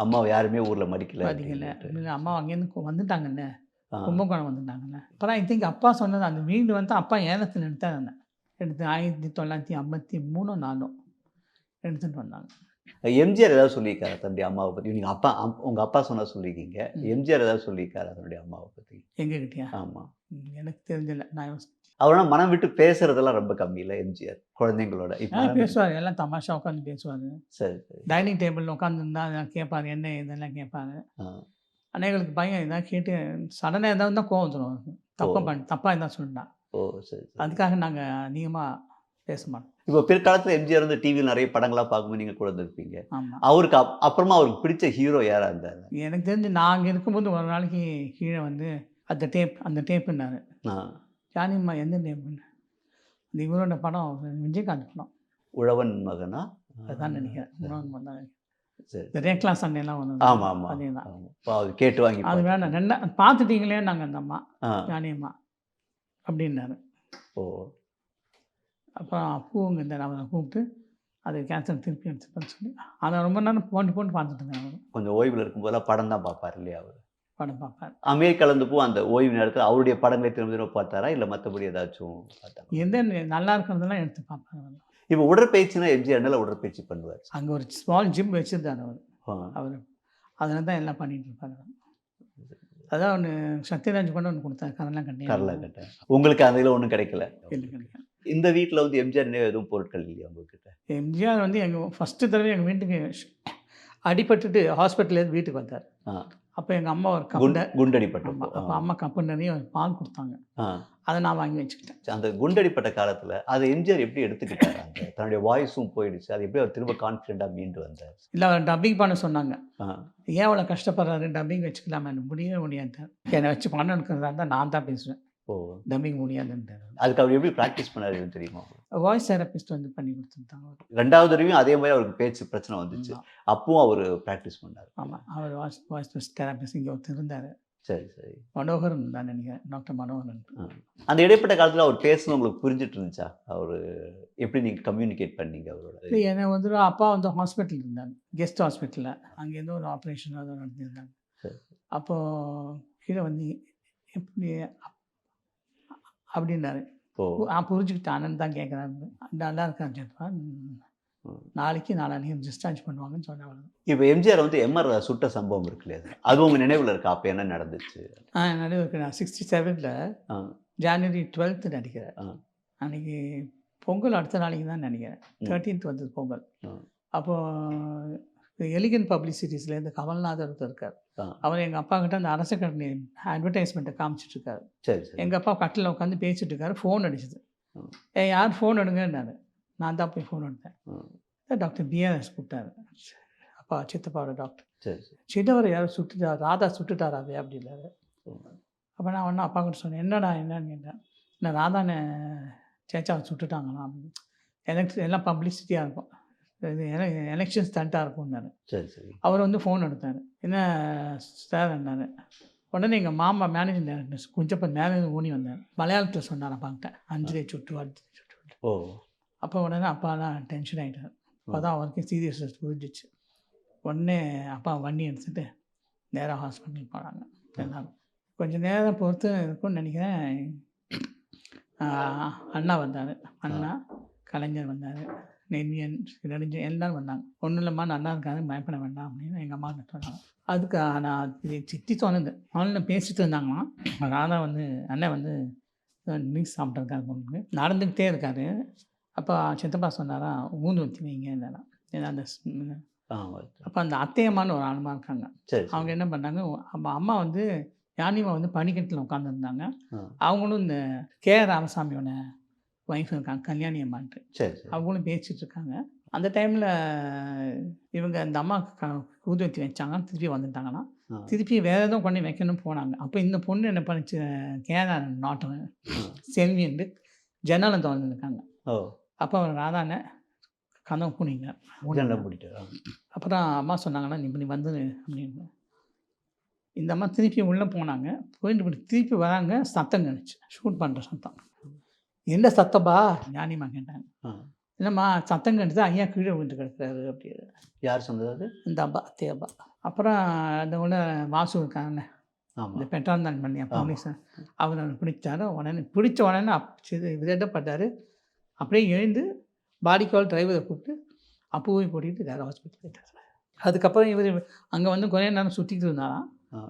Speaker 2: அம்மாவை யாருமே ஊர்ல மதிக்கல.
Speaker 1: இல்லை, அம்மா அங்கேருந்து வந்துட்டாங்கல்ல,
Speaker 2: ஆ.
Speaker 1: கும்பகோணம் வந்துட்டாங்கல்ல. அப்புறம் ஐ திங்க் அப்பா சொன்னது அந்த வீடு வந்து அப்பா ஏலத்தில் எடுத்தாங்க. எடுத்து 1953 4 எடுத்துகிட்டு வந்தாங்க.
Speaker 2: எம்ஜிஆர் ஏதாவது சொல்லியிருக்காரா தன்னுடைய அம்மாவை பத்தி? நீங்க அப்பா உங்க அப்பா சொன்னா சொல்லியிருக்கீங்க. எம்ஜிஆர் ஏதாவது சொல்லியிருக்காரா தன்னுடைய அம்மாவை பத்தி?
Speaker 1: எங்ககிட்டயா?
Speaker 2: ஆமா.
Speaker 1: எனக்கு தெரிஞ்சல. நான்
Speaker 2: அவரெல்லாம் மனம் விட்டு பேசுறதெல்லாம் ரொம்ப கம்மி இல்லை எம்ஜிஆர் குழந்தைங்களோட? இப்போ
Speaker 1: பேசுவார், எல்லாம் தமாஷா உட்காந்து பேசுவார்.
Speaker 2: சரி, சரி.
Speaker 1: டைனிங் டேபிளில் உட்காந்துருந்தா கேட்பார், என்ன இதெல்லாம் கேட்பாரு. அன்னைகளுக்கு பையன் எதாவது கேட்டு சடனாக ஏதாவது தான் கோவம் வந்துடும். தப்பாக இருந்தால் சொல்லிட்டான்.
Speaker 2: ஓ! சரி.
Speaker 1: அதுக்காக நாங்கள் அதிகமாக பேச மாட்டோம்.
Speaker 2: இப்போ பிற்காலத்தில் எம்ஜிஆர் வந்து டிவியில் நிறைய படங்களாக பார்க்கும்போது நீங்கள் கூட இருந்திருப்பீங்க.
Speaker 1: ஆமாம்.
Speaker 2: அவருக்கு அப்புறமா அவருக்கு பிடிச்ச ஹீரோ யாராக இருந்தார்?
Speaker 1: எனக்கு தெரிஞ்சு நான் அங்கே இருக்கும்போது ஒரு நாளைக்கு கீழே வந்து அந்த டேப்புன்னாரு. ஜானிம்மா எந்த டேப்புன்னு? அந்த இவரோட படம் விஜயகாந்த் படம்.
Speaker 2: உழவன் மகனா?
Speaker 1: அதுதான் நினைக்கிறேன். உழவன் மகன் தான்.
Speaker 2: சரி.
Speaker 1: இந்த ரேக்லா சண்டையெல்லாம் ஒன்று.
Speaker 2: ஆமாம், ஆமாம்.
Speaker 1: அதே தான்.
Speaker 2: அது கேட்டு வாங்கி
Speaker 1: அது வேணாம், ரெண்டா பார்த்துட்டீங்களே நாங்கள் அந்த அம்மா ஜானியம்மா அப்படின்னாரு.
Speaker 2: ஓ!
Speaker 1: அப்புறம் பூவுங்க இந்த அவரை கூப்பிட்டு அது கேன்சல் திருப்பி எடுத்துப்பேன்னு சொல்லி அதை ரொம்ப நேரம் போட்டு பார்த்துட்டு இருந்தேன். அவர்
Speaker 2: கொஞ்சம் ஓய்வில் இருக்கும்போதெல்லாம் படம் தான் பார்ப்பார் இல்லையா? அவர்
Speaker 1: படம் பார்ப்பார்.
Speaker 2: அமெரிக்கால இருந்தப்போ அந்த ஓய்வு நேரத்தில் அவருடைய படங்களை திரும்ப திரும்ப பார்த்தாரா, இல்லை மற்றபடி ஏதாச்சும் பார்த்தாரா?
Speaker 1: எந்த நல்லா இருக்கிறதெல்லாம் எடுத்து பார்ப்பார் அவர்.
Speaker 2: இப்போ உடற்பயிற்சினா எம்ஜிஆர் நல்லா உடற்பயிற்சி பண்ணுவார்.
Speaker 1: அங்கே ஒரு ஸ்மால் ஜிம் வச்சுருந்தார் அவர்.
Speaker 2: ஆ.
Speaker 1: அவர் அதில் தான் எல்லாம் பண்ணிட்டு இருப்பார். அதான் ஒன்று சத்யராஜ் கூட ஒன்று கொடுத்தாரு, கரெல்லாம்
Speaker 2: கட்டேன். உங்களுக்கு அந்த இதில் ஒன்றும் கிடைக்கல?
Speaker 1: இல்லை, கிடைக்கல.
Speaker 2: இந்த வீட்டில் வந்து எம்ஜிஆர் நினைவு எதுவும் பொருட்கள் இல்லையா உங்ககிட்ட?
Speaker 1: எம்ஜிஆர் வந்து எங்கள் ஃபஸ்ட்டு தடவை எங்கள் வீட்டுக்கு அடிபட்டுட்டு ஹாஸ்பிட்டல்லேருந்து வீட்டுக்கு வந்தார். அப்போ எங்கள் அம்மா ஒரு
Speaker 2: குண்டடிப்பட்டோம்.
Speaker 1: அப்போ அம்மா கப்பு நிறைய பால் கொடுத்தாங்க. அதை நான் வாங்கி வச்சுக்கிட்டேன்.
Speaker 2: அந்த குண்டடிப்பட்ட காலத்தில் அதை எம்ஜிஆர் எப்படி எடுத்துக்கிட்டார்? அந்த தன்னுடைய வாய்ஸும் போயிடுச்சு, அது எப்படி அவர் திரும்ப கான்ஃபிடென்ட்டாக மீண்டு வந்தார்?
Speaker 1: இல்லை, அவர் டப்பிங் பண்ண சொன்னாங்க. ஏன் அவ்வளோ கஷ்டப்படுறாரு, டப்பிங் வச்சுக்கலாமா? முடியவே முடியாது. என்னை வச்சு பணம் எடுக்கிறதா இருந்தால் நான் தான் பேசுவேன்.
Speaker 2: ஓ!
Speaker 1: டப்பிங் முடியாதுன்ட்டார்.
Speaker 2: அதுக்கு அவர் எப்படி ப்ராக்டிஸ் பண்ணாருன்னு தெரியுமா?
Speaker 1: வாய்ஸ் தெரபிஸ்ட் வந்து பண்ணி கொடுத்துருந்தாங்க.
Speaker 2: ரெண்டாவது தடவையும் அதே மாதிரி அவருக்கு பேச்சு பிரச்சனை வந்துச்சு. அப்பவும் அவர் ப்ராக்டிஸ் பண்ணார்.
Speaker 1: ஆமாம், அவர் வாய்ஸ் தெரபிஸ்ட் இங்கே ஒருத்தர் இருந்தார்.
Speaker 2: சரி சரி.
Speaker 1: மனோகரன் தான் நினைக்கிறேன், டாக்டர் மனோகரன்.
Speaker 2: அந்த இடைப்பட்ட காலத்தில் அவர் பேசுறது உங்களுக்கு புரிஞ்சிட்டு இருந்துச்சா? அவர் எப்படி நீங்கள் கம்யூனிகேட் பண்ணீங்க அவரோட?
Speaker 1: இல்லை, என்னை வந்து அப்பா வந்து ஹாஸ்பிட்டல் இருந்தாங்க, கெஸ்ட் ஹாஸ்பிட்டலில். அங்கேருந்து ஒரு ஆப்ரேஷன் அதை நடத்தியிருந்தாங்க. அப்போது கீழே வந்து எப்படி அப்படின்னாரு. புரிஞ்சுக்கிட்டேன். அண்ணன் தான் கேட்குறாரு. நல்லா இருக்கான்னு சொல்லுவா. நாளைக்கு நாளானிக்கு டிஸ்சார்ஜ் பண்ணுவாங்கன்னு சொன்னாங்க.
Speaker 2: இப்போ எம்ஜிஆர் வந்து எம்ஆர் சுட்ட சம்பவம் இருக்கு இல்லையா, அது உங்கள் நினைவில் இருக்கா? அப்போ என்ன நடந்துச்சு?
Speaker 1: நினைவு இருக்கு. நான் 67 ஜனவரி 12 நினைக்கிறேன். அன்றைக்கி பொங்கல் அடுத்த நாளைக்கு தான் நினைக்கிறேன். 13th வந்தது பொங்கல். அப்போது எலிகன் பப்ளிசிட்டிஸ்லேருந்து கமல்நாதர் ஒருத்தர் இருக்கார். அவர் எங்கள் அப்பா கிட்ட அந்த அரசு கட்டணி அட்வர்டைஸ்மெண்ட்டை காமிச்சிட்ருக்காரு.
Speaker 2: சரி.
Speaker 1: எங்கள் அப்பா கட்டில் உட்காந்து பேசிட்டு இருக்காரு. ஃபோன் அடிச்சது. யார் ஃபோன் எடுங்கன்னாரு. நான் தான் போய் ஃபோன் எடுத்தேன். டாக்டர் பிஆர்எஸ் கூப்பிட்டாரு. அப்பா சித்தப்பாவோட டாக்டர்.
Speaker 2: சரி.
Speaker 1: சின்னவரை யாரும் சுட்டுட்டார், ராதா சுட்டுட்டாராவே அப்படின்னாரு. அப்போ நான் ஒன்று அப்பா கிட்ட சொன்னேன், என்னன்னு கேட்டேன். இல்லை, ராதானை சேச்சாவை சுட்டுட்டாங்களாம் அப்படின்னு. எல்லாம் பப்ளிசிட்டியாக இருக்கும், இது எலெக்ஷன் ஸ்டண்ட்டாக இருக்கும்னாரு.
Speaker 2: சரி சரி.
Speaker 1: அவர் வந்து ஃபோன் எடுத்தார். என்ன சார் என்னாரு. உடனே எங்கள் மாமா மேனேஜர் டேரக்டர் கொஞ்சம் மேனேஜர் ஊனி வந்தார். மலையாளத்தில் சொன்னார் அப்பாங்கிட்ட, அஞ்சலி சுட்டு அஞ்சலி சுட்டு.
Speaker 2: ஓ. அப்போ
Speaker 1: உடனே அப்பா தான் டென்ஷன் ஆகிட்டார். அப்போ தான் அவருக்கு சீரியஸ்னஸ் புரிஞ்சிச்சு. உடனே அப்பா வண்டி எடுத்துகிட்டு நேராக ஹாஸ்பிட்டல் போனாங்க. எல்லாரும் கொஞ்சம் நேரம் பொறுத்து இருக்கும்னு நினைக்கிறேன். அண்ணா வந்தார். அண்ணா, கலைஞர் வந்தார், நெல்வியன், நெடுஞ்சன் எல்லோரும் வந்தாங்க. ஒன்றும் இல்லைம்மா, நல்லா இருக்காது, பயப்பட வேண்டாம் அப்படின்னு எங்கள் அம்மா சொன்னாங்க. அதுக்கு நான் சித்தி சொன்னது அவனில் பேசிட்டு இருந்தாங்களாம். ராதா வந்து அண்ணன் வந்து மிக்ஸ் சாப்பிட்ருக்காரு, பொண்ணுக்கு நடந்துக்கிட்டே இருக்காரு. அப்போ சித்தப்பா சொன்னாரா, ஊந்து ஊற்றி வைங்க என்னன்னா. ஏன்னா அந்த அப்போ அந்த அத்தையம்மான்னு ஒரு ஆளுமா இருக்காங்க. அவங்க என்ன பண்ணாங்க, அம்மா வந்து யானிமா வந்து பனிக்கட்டில் உட்காந்துருந்தாங்க. அவங்களும் இந்த ராமசாமியோட ஒய்ஃப் இருக்காங்க, கல்யாணி அம்மான்ட்டு. அவங்களும் பேசிகிட்டு இருக்காங்க. அந்த டைமில் இவங்க அந்த அம்மா ஊதி ஊற்றி வச்சாங்க. திருப்பி வந்துட்டாங்கன்னா திருப்பி வேறு எதுவும் கொண்டு வைக்கணும்னு போனாங்க. அப்போ இந்த பொண்ணு என்ன பண்ணிச்சு, நாட்டம் செல்வின்ட்டு ஜன்னலை திறந்துருக்காங்க. அப்போ அவர் ராதானை கதவை பூனிங்க மூடிட்டு. அப்புறம் அம்மா சொன்னாங்கன்னா, நீ வந்து அப்படின்னு. இந்த அம்மா திருப்பி உள்ளே போனாங்க. போயிட்டு திருப்பி வராங்க. சத்தம் நினச்சி ஷூட் பண்ணுற சத்தம். என்ன சத்தப்பா ஞானிமா கேட்டாங்க. இல்லைம்மா, சத்தம் கணிச்சு ஐயா கீழே விழுந்து கிடக்குறாரு அப்படி.
Speaker 2: யார் சொன்னது? இந்த
Speaker 1: அப்பா, அத்தையப்பா. அப்புறம் அந்த உடனே வாசு இருக்காங்க, இந்த பெட்ராந்தான் பண்ணி போலீஸ், அவர் பிடிச்சாரு. பிடிச்ச உடனே விதட்டப்பட்டார். அப்படியே எழுந்து பாடி கால் டிரைவரை கூப்பிட்டு அப்போவே போட்டிட்டு வேறு ஹாஸ்பிட்டல் போயிட்டார். அதுக்கப்புறம் இவர் அங்கே வந்து கொஞ்ச நேரம் சுற்றிட்டு இருந்தாராம்.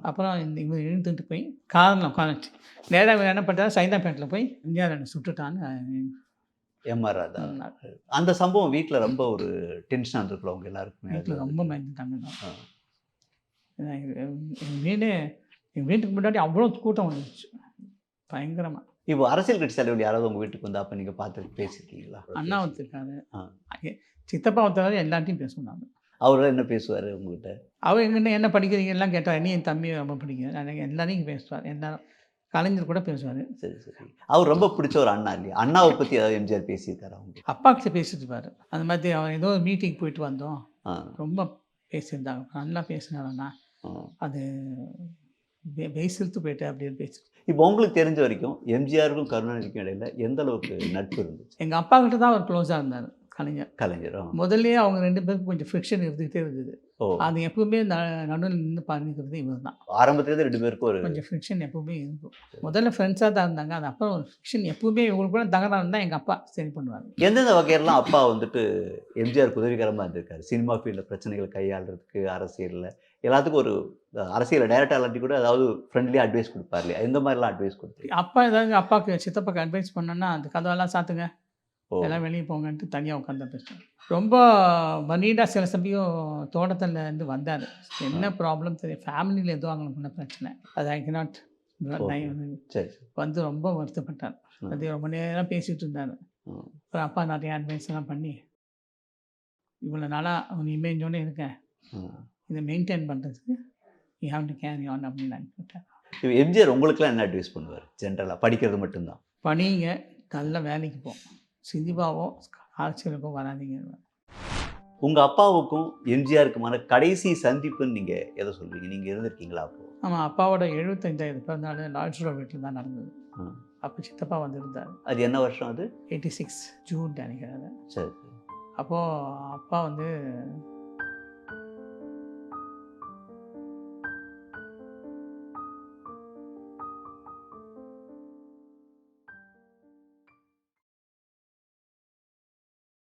Speaker 1: அப்புறம் இவர் எழுந்துட்டு போய் காரில் உட்காந்துச்சு. நேராக என்ன பண்ணுறாரு, சைதாப்பேட்டில் போய் இந்தியாவில் என்ன சுட்டுட்டான்னு
Speaker 2: எம்ஆர் ராதா. அந்த சம்பவம் வீட்டில் ரொம்ப ஒரு டென்ஷனாக இருந்துருக்குள்ள அவங்க எல்லாருக்குமே.
Speaker 1: வீட்டில் ரொம்ப பயந்துட்டாங்க. எங்கள் வீட்டுக்கு முன்னாடி அவ்வளோ கூட்டம் வந்துச்சு, பயங்கரமாக.
Speaker 2: இப்போ அரசியல் கட்சி தலைவர் யாராவது உங்கள் வீட்டுக்கு வந்தால் அப்போ நீங்கள் பார்த்து பேசியிருக்கீங்களா?
Speaker 1: அண்ணா வந்துருக்காரு, சித்தப்பா வந்தாலும் எல்லாத்தையும் பேசுவோம்.
Speaker 2: அவரெல்லாம் என்ன பேசுவார் உங்கள்கிட்ட? அவர்
Speaker 1: எங்கிட்ட என்ன படிக்கிறீங்க எல்லாம் கேட்டால், என்ன என் தம்பி ரொம்ப பிடிக்கும், எல்லாரையும் பேசுவார். எல்லாரும் கலைஞர் கூட பேசுவார்.
Speaker 2: சரி சரி. அவர் ரொம்ப பிடிச்ச ஒரு அண்ணா இல்லையா? அண்ணாவை பற்றி ஏதாவது எம்ஜிஆர் பேசியிருக்காரு? அவங்க அப்பா
Speaker 1: கிட்ட பேசிட்டு இருப்பார். அந்த மாதிரி அவர் ஏதோ ஒரு மீட்டிங் போயிட்டு வந்தோம், ரொம்ப பேசியிருந்தாங்க. நல்லா பேசினாருண்ணா. அது பேசிட்டு போயிட்டு அப்படின்னு பேசி.
Speaker 2: இப்போ உங்களுக்கு தெரிஞ்ச வரைக்கும் எம்ஜிஆருக்கும் கருணாநிதிக்கும் இடையில எந்த அளவுக்கு நட்பு இருந்துச்சு?
Speaker 1: எங்கள் அப்பா கிட்ட தான் அவர் க்ளோஸாக இருந்தார்
Speaker 2: கலைஞர்.
Speaker 1: முதல்ல அவங்க ரெண்டு பேருக்கும் கொஞ்சம் ஃபிக்ஷன் இருந்துகிட்டே இருந்தது. அது எப்பவுமே நடுவில் நின்று பண்ணிக்கிறது இவர் தான்.
Speaker 2: ஆரம்பத்துலேருந்து ரெண்டு பேருக்கும் ஒரு
Speaker 1: கொஞ்சம் ஃபிக்ஷன் எப்பவுமே இருக்கும். முதல்ல ஃப்ரெண்ட்ஸாக தான் இருந்தாங்க. அது அப்புறம் ஒரு ஃபிக்ஷன் எப்பவுமே இவங்களுக்கு கூட தகராறு இருந்தால் எங்கள் அப்பா சரி பண்ணுவாங்க.
Speaker 2: எந்தெந்த வகையெல்லாம் அப்பா வந்துட்டு எம்ஜிஆர் உதவிகரமாக இருந்திருக்காரு? சினிமா ஃபீல்டில் பிரச்சனைகளை கையாளுறதுக்கு, அரசியலில் எல்லாத்துக்கும் ஒரு அரசியலில் டைரக்டாக இல்லாட்டி கூட அதாவது ஃப்ரெண்ட்லியாக அட்வைஸ் கொடுப்பார் இல்லையா? இந்த மாதிரிலாம் அட்வைஸ் கொடுத்து
Speaker 1: அப்பா ஏதாவது அப்பாவுக்கு சித்தப்பாக்கு அட்வைஸ் பண்ணோன்னா அந்த கதவெல்லாம் சாத்துங்க, எல்லாம் வெளியே போங்கன்ட்டு தனியாக உட்காந்து பேசுவேன். ரொம்ப பனீடாக சில சமயம் தோட்டத்தில் இருந்து வந்தார். என்ன ப்ராப்ளம் தெரியும், ஃபேமிலியில் ஏதோ அவங்களுக்கு பிரச்சனை, அது ஐ கேனாட் வந்து ரொம்ப வருத்தப்பட்டார். அது ரொம்ப நேரம் பேசிகிட்டு இருந்தார். அப்புறம் அப்பா நிறைய அட்வைஸ் எல்லாம் பண்ணி, இவ்வளோ நாளாக உன் இமேஜோடு இருக்கேன், இதை மெயின்டைன் பண்ணுறதுக்கு you have to carry on அப்படின்னு நான் கேட்டேன்.
Speaker 2: இப்போ எம்ஜிஆர் உங்களுக்குலாம் என்ன அட்வைஸ் பண்ணுவார்? ஜென்ரலாக படிக்கிறது மட்டும்தான்?
Speaker 1: படிங்க, நல்ல வேலைக்கு போகும், சினிமாவோ அரசியலுக்கும் வராதீங்க.
Speaker 2: உங்க அப்பாவுக்கும் எம்ஜிஆருக்குமான கடைசி சந்திப்புன்னு நீங்க எதை சொல்றீங்க? நீங்க இருந்திருக்கீங்களா அப்போ?
Speaker 1: ஆமாம், அப்பாவோட 75வது பிறந்தநாள் லாட்ஜ் ரோட் வீட்டில் தான் நடந்தது.
Speaker 2: ஆ.
Speaker 1: அப்போ சித்தப்பா வந்திருந்தார்.
Speaker 2: அது என்ன வருஷம் அது?
Speaker 1: 86 ஜூன் நினைக்கிறேன்.
Speaker 2: சரி.
Speaker 1: அப்போது அப்பா வந்து